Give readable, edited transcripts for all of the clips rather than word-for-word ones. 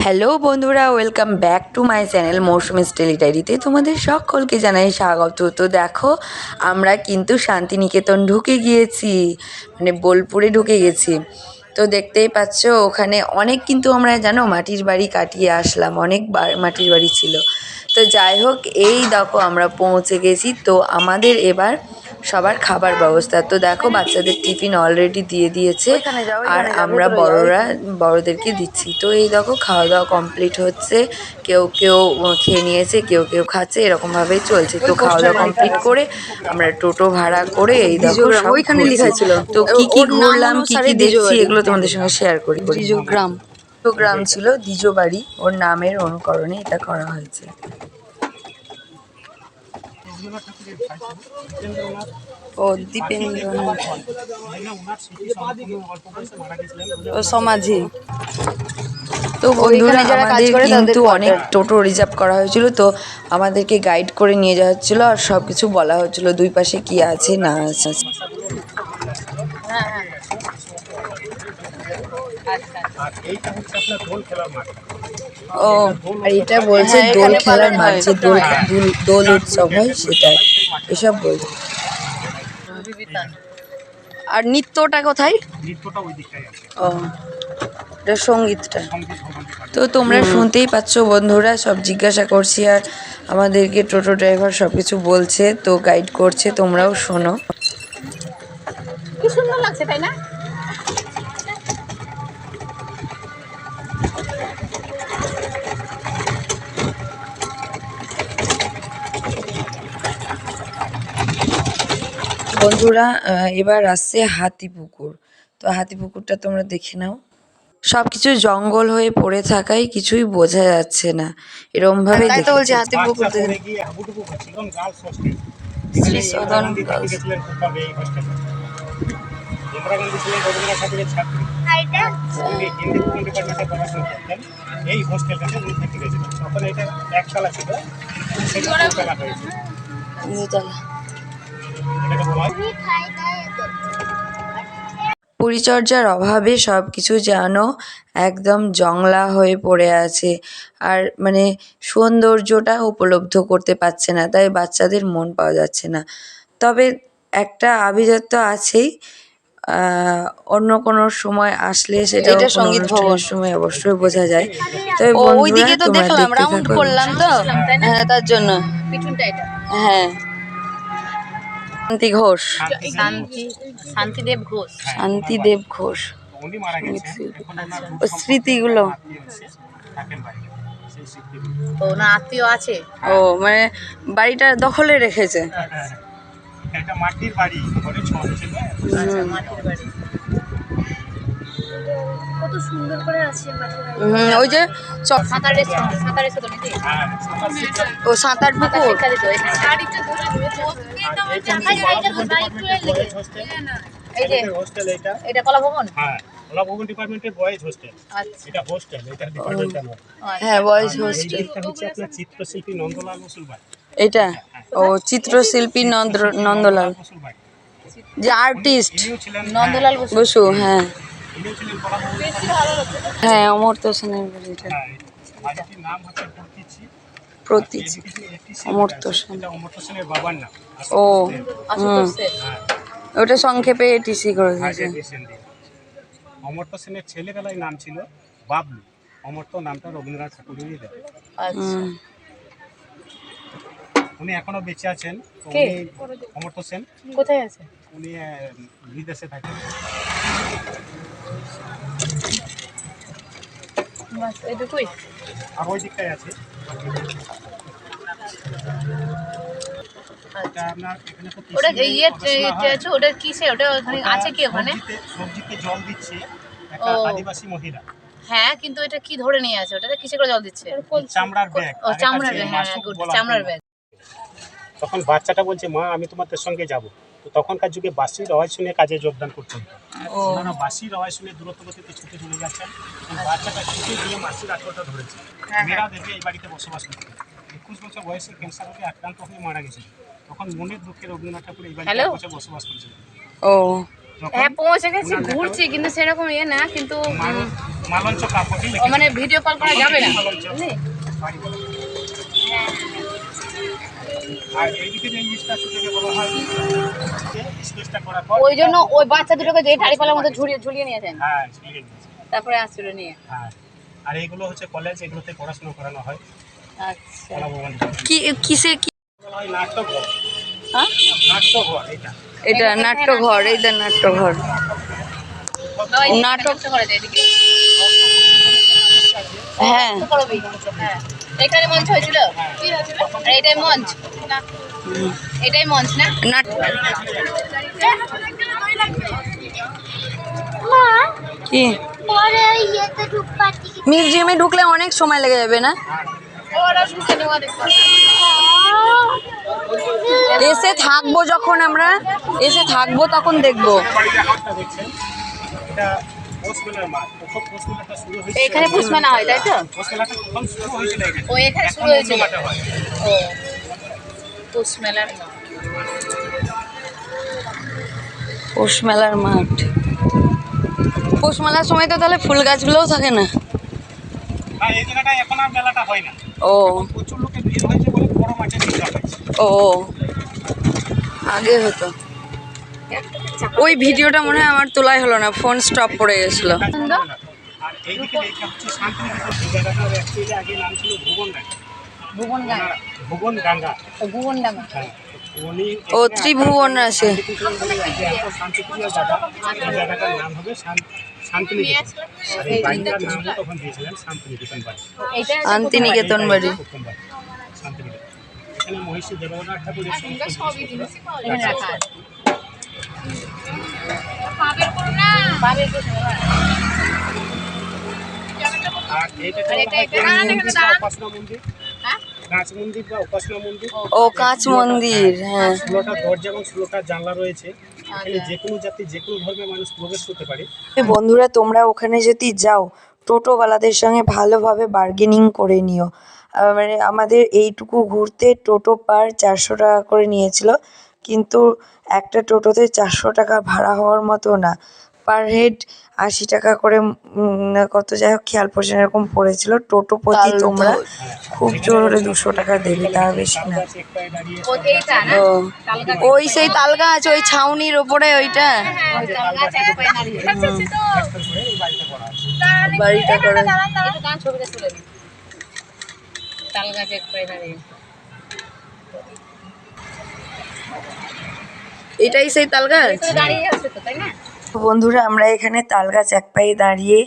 Hello বন্ধুরা, welcome back to my channel Mousumi স্টেলি ডায়েরিতে তোমাদের সকলকে জানাই স্বাগত। তো দেখো, আমরা কিন্তু শান্তিনিকেতন ঢুকে গিয়েছি, মানে বোলপুরে ঢুকে গেছি। তো দেখতেই পাচ্ছ ওখানে অনেক কিন্তু আমরা জানো মাটির বাড়ি কাটিয়ে আসলাম, অনেক মাটির বাড়ি ছিল। তো যাই হোক, এই দেখো আমরা পৌঁছে গেছি। তো আমাদের এবার সবার খাবার ব্যবস্থা, তো দেখো বাচ্চাদের টিফিন অলরেডি দিয়ে দিয়েছে আর আমরা বড়রা বড়দেরকে দিচ্ছি। তো এই দেখো খাওয়া দাওয়া কমপ্লিট হচ্ছে, কেউ কেউ খেয়ে নিয়েছে, কেউ কেউ খাচ্ছে, এরকমভাবেই চলছে। তো খাওয়া দাওয়া কমপ্লিট করে আমরা টোটো ভাড়া করে এই দেখো সব ঘুরছি। তো কি কি ঘুরলাম, কি কি দেখছি, এগুলো তোমাদের সঙ্গে শেয়ার করি। গ্রাম গ্রাম ছিল দ্বিজ বাড়ি, ওর নামের অনুকরণে এটা করা হয়েছে। ও দীপেন্দ্রনাথ ও সমাধি। তো বন্ধুরা, আমাদের কিন্তু অনেক টোটো রিজার্ভ করা হয়েছিল, তো আমাদেরকে গাইড করে নিয়ে যাওয়া হচ্ছিলো আর সব কিছু বলা হচ্ছিল দুই পাশে কি আছে না আছে। ও, আর এটা বলছে দোল খেলার মাঠ, যে দোল উৎসব হয় সেটাই এসব বলছে। আর নৃত্যটা কোথায়? ও, এটা সঙ্গীতটা। তো তোমরা শুনতেই পাচ্ছ বন্ধুরা, সব জিজ্ঞাসা করছি আর আমাদেরকে টোটো ড্রাইভার সব কিছু বলছে, তো গাইড করছে, তোমরাও শোনো। কি সুন্দর লাগছে তাই না? বন্ধুরা, এবার আসছে হাতিপুকুর। তো হাতিপুকুরটা তোমরা দেখে নাও। সব কিছু জঙ্গল হয়ে পড়ে থাকায় কিছুই বোঝা যাচ্ছে না, এরকম ভাবে তাই তো বলছি দেখেছি। হাতিপুকুর শ্রী সদন গার্লস। এই হোস্টেলটাতে উনি থেকে গেছিলেন, তখন এটা একতলা ছিল, সেটা দুতলা হয়েছে। এটাকে বলা হয় পরিচর্যার অভাবে সব কিছু যেন একদম জংলা হয়ে পড়ে আছে, আর মানে সৌন্দর্যটা উপলব্ধ করতে পারছে না, তাই বাচ্চাদের মন পাওয়া যাচ্ছে না। তবে একটা আভিজাত্য আছেই, অন্য কোনো সময় আসলে সেটাও এটা কোনো সঙ্গীত ভবন। অনুষ্ঠানের সময় অবশ্যই বোঝা যায়। তবে ও বন্ধুরা, ওইদিকে তো তোমরা দেখলাম, দেখতে রাউন্ড থাকো। করলাম তো, হ্যাঁ তার জন্য। পিছনটা এটা হ্যাঁ, শান্তি ঘোষ, শান্তিদেব ঘোষ। শান্তিদেব ঘোষ। উনি মারা গেছেন, এখন ওনার ও স্মৃতিগুলো। থাকেন বাড়িতে, সেই স্মৃতিগুলো। ও না আত্মীয় আছে। ও মানে বাড়িটা দখলে রেখেছে। একটা মাটির বাড়ি, ঘরে ছন ছিল। আচ্ছা, মাটির বাড়ি। কত সুন্দর করে আছে মাটির বাড়ি। ওই যে সাঁতারের সাঁতারের সাথে নাকি? হ্যাঁ, আমার শিক্ষা ও সাঁতার পুকুর। শিক্ষা দিত এখানে। গাড়িটা ধরে এই যে হোস্টেল, এটা এটা কলা ভবন। হ্যাঁ, কলা ভবন ডিপার্টমেন্টের বয়েজ হোস্টেল। আচ্ছা। এটা হোস্টেল, এটা ডিপার্টমেন্টটা নয়। হ্যাঁ, বয়েজ এই হোস্টেল। দিকটা হচ্ছে আপনার চিত্রশিল্পী নন্দলাল বসুর বাড়ি। এটা ও চিত্রশিল্পী নন্দলাল, বসুর বাড়ি। যে আর্টিস্ট ইনিও ছিলেন নন্দলাল বসু। বসু। হ্যাঁ ইনিও ছিলেন কলা ভবন। হ্যাঁ, অমর্ত্য সেনের বাড়িটা। হ্যাঁ, বাড়িটির নাম হচ্ছে প্রতীচি। প্রতীচি, অমর্ত্য সেন। এটা অমর্ত্য সেনের বাবার নাম। ও আশুতোষ সেন। ওটা সংক্ষেপে টিসি করে হ্যাঁ, দিয়েছে। ডেডিকেশন দিয়ে। অমর্ত্য সেনের ছেলেবেলায় নাম ছিল বাবলু। অমর্ত্য নামটা রবীন্দ্রনাথ ঠাকুরেরই দেয়। আচ্ছা। উনি এখনো বেঁচে আছেন। তো কে? উনি অমর্ত্য সেন, কোথায় আছে? উনি বিদেশে থাকেন। বাস এটুকুই। আর ওই দিকটায় আছে। এটা আপনার এখানে তো কৃষি ওটা নিয়ে ইয়ে গবেষণা হয়। আছে, ওটা কিসে? ওটা ওখানে ওটা আছে কি ওখানে? সবজিতে জল দিচ্ছে একটা ও। আদিবাসী মহিলা। হ্যাঁ, কিন্তু এটা কি ধরে নিয়ে আছে? ওটাতে কিসে করে জল দিচ্ছে? চামড়ার ব্যাগ। ও চামড়ার আগেকার ব্যাগ, যে হ্যাঁ মাসুক গুড, বলা চামড়ার হতো। ব্যাগ। তখন বাচ্চাটা বলছে, মা আমি তোমাদের সঙ্গে যাব। তো তখনকার যুগে বাঁশির আওয়াজ শুনে কাজে যোগদান করতে হতো। ওনারা বাঁশির আওয়াজ শুনে দূরত্ব গতিতে ছুটে চলে যাচ্ছেন। বাচ্চাটা ছুটে গিয়ে মাসির আঁচলটা ধরেছে। মেয়েরা দেখে এই বাড়িতে বসবাস করতে। 21 বছর বয়সে ক্যান্সার রোগে আক্রান্ত হয়ে মারা গেছিল। তখন মনের দুঃখে রবীন্দ্রনাথ ঠাকুর এই বাড়িতে বসবাস করেছিলেন। ও যখন হ্যাঁ পৌঁছে গেছি, ওনার ঘুরছি, কিন্তু সেরকম ইয়ে না, কিন্তু মালঞ্চ কাপড়ই ও মানে ভিডিও কল করা যাবে না, মালঞ্চ বুঝলি? বাড়ি বলা হয়। আর এইদিকে যে স্ট্যাচুটাকে বলা হয় স্কেচটা করার পর ওই জন্য ওই বাচ্চা দুটোকে যে টাড়িপালার মতো ঝুলিয়ে নিয়েছেন, হ্যাঁ ঝুলিয়ে নিয়েছে। তারপরে আসছিল নিয়ে। হ্যাঁ আর এইগুলো হচ্ছে কলেজ, এগুলোতে পড়াশোনা করানো হয় আচ্ছা, কলাভবন কি কিসে কি বলা হয় নাট্যঘর। হ্যাঁ? নাট্যঘর এটা এটা নাট্যঘর, এইটা নাট্যঘর। নাটক তো করে এদিকে। হ্যাঁ তো করবি। হ্যাঁ এখানে মঞ্চ হয়েছিল, কি হয়েছিল? আর এটাই মঞ্চ না, এটাই মঞ্চ না? নাট কি মিউজিয়ামে ঢুকলে অনেক সময় লেগে যাবে না? ওরা ঢুকে নেওয়া দেখতে হবে। এসে থাকবো যখন আমরা এসে থাকবো তখন দেখবো। বাড়িতে হাটটা দেখছেন, এটা পৌষ মেলার মাঠ। প্রথম পৌষ মেলাটা শুরু হয়েছিল এখানে পুষ মেলা হয়, তাই তো? পৌষ মেলাটা প্রথম শুরু হয়েছিল এখানে। ও এখানে শুরু এখন হয়েছিল। অন্য মাঠে হয়। ও পুষ মেলার পৌষ মেলার মাঠ। পৌষ মেলার সময় তো তাহলে ফুল গাছগুলোও থাকে না? না এই জায়গাটায় এখন আর মেলাটা হয় না, ও প্রচুর লোকের ভিড় হয়েছে বলে বড় মাঠে নিয়ে হয়েছে। ও আগে হতো। ওই ভিডিওটা মনে হয় আমার তোলাই হলো না, ফোন স্টপ করে গেছিল। আর এইদিকে এইটা হচ্ছে শান্তিনিকেতন। এই জায়গাটার অ্যাকচুয়ালি আগে নাম ছিল ভুবনডাঙ্গা। ভুবনডাঙ্গা। ভুবনডাঙ্গা ও ভুবনডাঙ্গা। হ্যাঁ উনি ও ত্রিভুবন আছে। শান্তিনিকেতন বলে আগে এত শান্তিপ্রিয় জায়গা, এই জায়গাটার নাম হবে শান্তিনিকেতন। আর এই বাড়িটার নামও তখন দিয়েছিলেন শান্তিনিকেতন বাড়ি। এইটা শান্তিনিকেতন বাড়ি। প্রথম বাড়ি শান্তিনিকেতন। এখানে মহিষী দেবনাথ ঠাকুরের সমস্ত জিনিসপত্র এখানে রাখা আছে। আছে। পাবের করো না। আর এইটাকে আর বলা হয় এটা- কাঁচ এটা- মন্দির বা উপাসনা মন্দির। হ্যাঁ? কাঁচ মন্দির বা উপাসনা মন্দির। ও কাঁচ মন্দির, হ্যাঁ। 16টা দরজা এবং 16টা জানলা রয়েছে। এখানে যে কোনো জাতি যে কোনো ধর্মের মানুষ প্রবেশ করতে পারে। বন্ধুরা তোমরা ওখানে যদি যাও টোটোওয়ালাদের সঙ্গে ভালোভাবে বার্গেনিং করে নিও। মানে আমাদের এইটুকু ঘুরতে টোটো পার 400 টাকা করে নিয়েছিল, কিন্তু একটা টোটোতে 400 টাকা ভাড়া হওয়ার মতো না, পার হেড 80 টাকা করে কত যাই হোক খেয়াল পড়ছে না, এরকম পড়েছিল। টোটো প্রতি তোমরা খুব জোর হলে 200 টাকা দেবে, তার বেশি না। গাছ একটায় দাঁড়িয়ে ও এইটা না? ও তাল গাছ। ওই সেই তাল গাছ, ওই ছাউনির ওপরে ওইটা হ্যাঁ, ওই তাল গাছ এক পায়ে দাঁড়িয়ে। রাস্তার করে এই বাড়িটা করা আছে। বাড়িটা করে। একটু গান ছবিটা তুলে দিন। তাল গাছ এক পায়ে দাঁড়িয়ে। এটাই সেই তাল গাছ। তো দাঁড়িয়ে আছে তো, তাই না? বন্ধুরা আমরা এখানে তালগাছ এক পায়ে দাঁড়িয়ে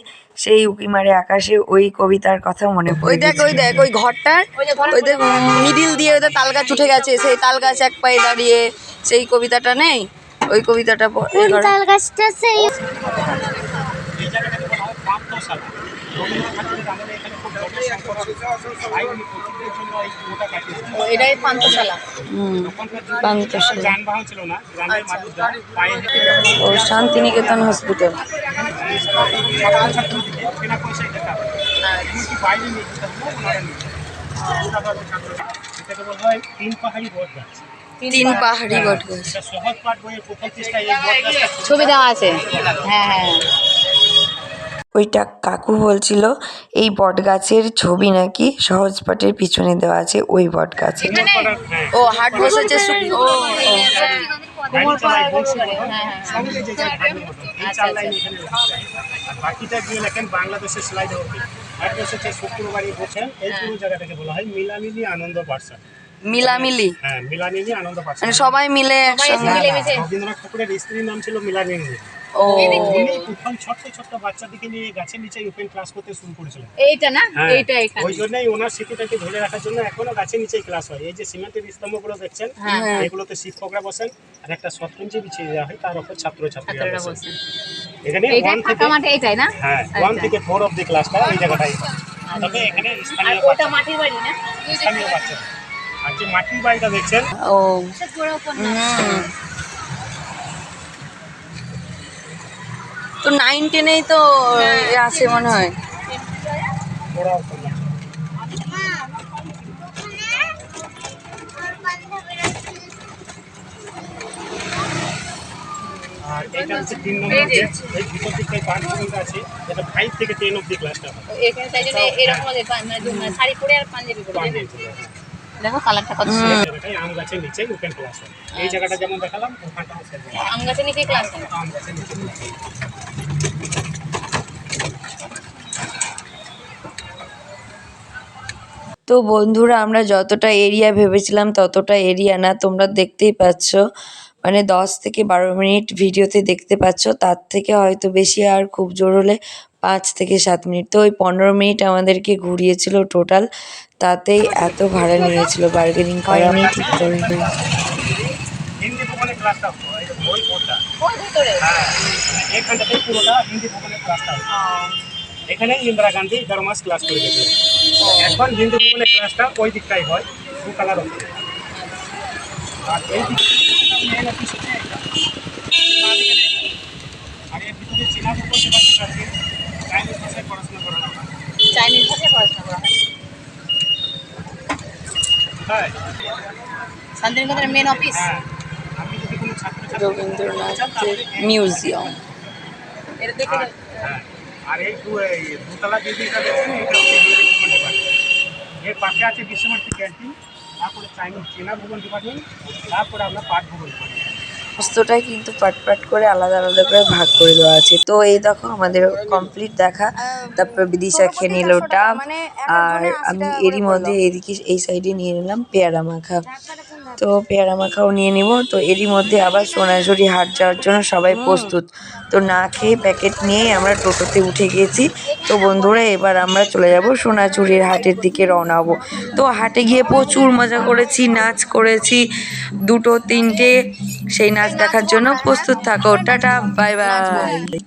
সেই উঁকিমারে আকাশে ওই কবিতার কথা মনে ওই পড়ে দেখ গেছে। ওই দেখ ওই ঘরটার ওই যে ঘরের ওই দেখ মিডিল দিয়ে ওদের তাল গাছ উঠে গেছে, সেই তাল গাছ এক পায়ে দাঁড়িয়ে সেই কবিতাটা নেই, ওই কবিতাটা গাছটা সেই এই জায়গাটাকে বলা হয় পান্থশালা। রবীন্দ্রনাথ ঠাকুরের আমলে এখানে খুব জনসংখ্যা ছিল। তাই উনি প্রকৃতির জন্য এই কুয়োটা কাটিয়েছিলেন। ও এটাই পান্থশালা। তখনকার যুগে পান্থশালা। যানবাহন ছিল না, গ্রামের মানুষরা পায়ে হেঁটে ও শান্তিনিকেতন হসপিটাল। ছাত্রছাত্রীদের বিনা পয়সায় যেতে হবে। এমনকি বাইরে নিয়ে যেতে হবে, ওনারা নিয়ে যেতে হবে। ওনারা ছাত্রছাত্রী। এটাকে বলা হয় তিন পাহাড়ি বট গাছ। তিন পাহাড়ি বট গাছ। এটা সহজ পাঠ বইয়ের প্রথম পৃষ্ঠায় এই বট গাছটা ছবি দেওয়া আছে। হ্যাঁ হ্যাঁ। ওইটা কাকু বলছিল এই বট গাছের ছবি নাকি সহজ পাঠের পিছনে দেওয়া আছে, ওই বট গাছে। হ্যাঁ ও হাট বসেছে গাড়ি চালায় বংশী বটন, সঙ্গে যে যায় ধানের মতন। এই চার লাইন এখানে লেখা আছে। আর বাকিটা গিয়ে লেখেন বাংলাদেশের সেলাই দেওয়া হবে। আর বসেছে শুক্রবারই বসেন। এই পুরো জায়গাটাকে বলা হয় মিলামিলি আনন্দ পাঠশালা। মিলামিলি, হ্যাঁ মিলামিলি আনন্দ মানে পাঠশালা। সবাই মিলে একসঙ্গে। মিলেমিশে। রবীন্দ্রনাথ ঠাকুরের স্ত্রীর নাম ছিল মিলামিলি। ও উনি প্রথম ছোট্ট ছোট্ট বাচ্চাদেরকে নিয়ে গাছের নিচে ওপেন ক্লাস করতে শুরু করেছিলেন। এইটা না? হ্যাঁ, এইটা এখানে। ওই জন্যই ওনার স্মৃতিটাকে ধরে রাখার জন্য এখনো গাছের নিচেই ক্লাস হয়। এই যে সিমেন্টের স্তম্ভগুলো দেখছেন, হ্যাঁ। এগুলোতে শিক্ষকরা বসেন আর একটা শতরঞ্জি বিছিয়ে দেওয়া হয়, তার উপর ছাত্রছাত্রীরা ছাত্ররা বসেন। বলছেন। এখানে এইটাই 1 ফাঁকা থেকে মাঠে, এইটাই না? হ্যাঁ 1 থেকে 4 অবধি ক্লাসটা এই জায়গাটাই হয়। তবে এখানে আর স্থানীয় ওটা বাচ্চা, মাটির বাড়ি না? স্থানীয় বাচ্চা। আর যে মাটির বাড়িটা দেখছেন, ও তো 9, 10-এই তো এ আছে মনে হয়। ওরাও করলাম। আর এটা হচ্ছে 3 নম্বর গেট। এই ভিতর দিকে পাঁচ ভবনটা আছে, এটা 5 থেকে 10 অবধি ক্লাসটা হয়। এখানে তাই জন্য এরকম আমাদের মানে শাড়ি পরে আর পাঞ্জাবি পরে পাঞ্জাবি পরে, হ্যাঁ। দেখো কালারটা কত এই সুন্দর। জায়গাটায় আম গাছের নিচে ওপেন ক্লাস হয়। এই জায়গাটা যেমন দেখালাম ওখানটা হচ্ছে আম গাছের নিচে ক্লাস হয়। আম গাছের নিচে ক্লাস হয়। তো বন্ধুরা আমরা যতটা এরিয়া ভেবেছিলাম ততটা এরিয়া না, তোমরা দেখতেই পাচ্ছ, মানে 10 থেকে 12 মিনিট ভিডিওতে দেখতে পাচ্ছ, তার থেকে হয়তো বেশি, আর খুব জোর হলে 5 থেকে 7 মিনিট। তো ওই 15 মিনিট আমাদেরকে ঘুরিয়েছিল টোটাল, তাতেই এত ভাড়া নিয়েছিল, বার্গেনিং করেনি ঠিক করে। হিন্দি ভবনের ক্লাসটা হয়, এই বই পড়টা, ওই ভিতরে হ্যাঁ, এখানটাতেই পুরোটা হিন্দি ভবনের ক্লাসটা হয়। এখানে ইন্দিরা গান্ধী ধর্মাস ক্লাস করে গেছে। এখন হিন্দি ভবনের ক্লাসটা ওই দিকটাই হয়, ব্লু কালার ওপরে। আর এই দিকে মেন অফিস হচ্ছে এটা। আর এর ভিতরে চীনা ভবন ডিপার্টমেন্ট আছে, চাইনিজ ভাষায় পড়াশোনা করানো হয়। চাইনিজ ভাষায় পড়াশোনা করা হয়। হ্যাঁ, শান্তিনিকেতনের মেন অফিস। হ্যাঁ, আপনি যদি কোনো ছাত্রছাত্রী রবীন্দ্রনাথের মিউজিয়াম। এটা দেখে হ্যাঁ, আর এই দুতলা বিল্ডিংটা দেখছেন, এটা হচ্ছে হিন্দি ভবন ডিপার্টমেন্ট। এর পাশে আছে বিশ্বভারতী ক্যান্টিন, তারপরে চাইনিজ চীনা ভবন ডিপার্টমেন্ট, তারপরে আপনার পাট ভবন ডিপার্টমেন্ট। সমস্তটাই কিন্তু পাট পাট করে আলাদা আলাদা করে ভাগ করে দেওয়া আছে। তো এই দেখো আমাদের কমপ্লিট দেখা, তারপর বিদিশা খেয়ে নিল ডাব, আর আমি এরই মধ্যে এদিকে এই সাইডে নিয়ে নিলাম পেয়ারা মাখা। তো পেয়ারা মাখাও নিয়ে নিব। তো এরই মধ্যে আবার সোনাঝুরি হাট যাওয়ার জন্য সবাই প্রস্তুত। তো না খেয়ে প্যাকেট নিয়েই আমরা টোটোতে উঠে গিয়েছি। তো বন্ধুরা এবার আমরা চলে যাব সোনাঝুরির হাটের দিকে রওনা হব। তো হাটে গিয়ে প্রচুর মজা করেছি, নাচ করেছি, 2-3টে, সেই নাচ দেখার জন্য প্রস্তুত থাকো। Tata, bye bye.